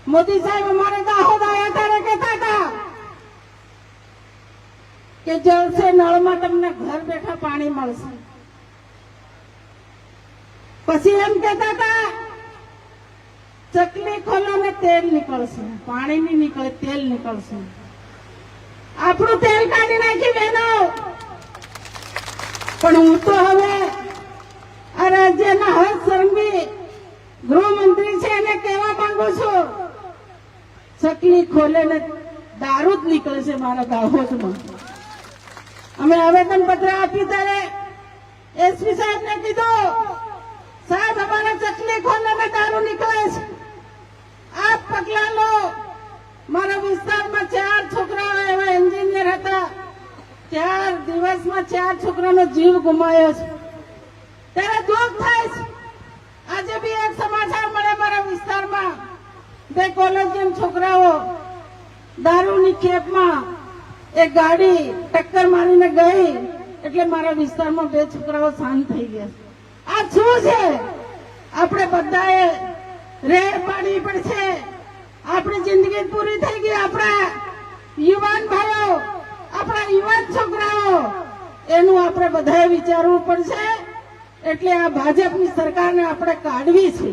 मोदी साहब हमारे दाहोद आया था, कहता था कि जल से नल में तमने घर बैठा पानी मळशे। પછી એમ કહેતા હતા ચકલી ખોલો ને તેલ નીકળશે, પાણી નહીં નીકળે, તેલ નીકળશે। આપણું તેલ કાઢી નાખી બહેનો, પણ હું તો હવે આ રાજ્યના હર્ષસંઘવી ગૃહમંત્રી છે એને કહેવા માંગુ છું, ચકલી ખોલે ને દારૂ જ નીકળશે મારા દાહોદમાં। અમે આવેદન પત્ર આપ્યું ત્યારે એસપી સાહેબ ને કીધું, સાહેબ हमारा चकली खोलने में दारू निकले છે, આપ પગલા લો। મારા વિસ્તારમાં 4 છોકરાઓ એવા એન્જિનિયર હતા, 4 દિવસમાં 4 છોકરાનો જીવ ગુમાવ્યો છે, ત્યારે દુઃખ થાય છે। આજે બી એક સમાચાર મળે મારા વિસ્તારમાં, 2 કોલેજિયન છોકરાઓ દારૂની ખેપમાં એક ગાડી ટક્કર મારીને ગઈ, એટલે મારા વિસ્તારમાં 2 છોકરાઓ શાંત થઈ ગયા। આ શું છે? આપણે બધાએ રેડ પાડવી પડશે। આપણી જિંદગી પૂરી થઈ ગઈ, આપણા યુવાન ભાઈઓ, આપણા યુવાન છોકરાઓ, એનું આપણે બધાએ વિચારવું પડશે। એટલે આ ભાજપની સરકારને આપણે કાઢવી છે।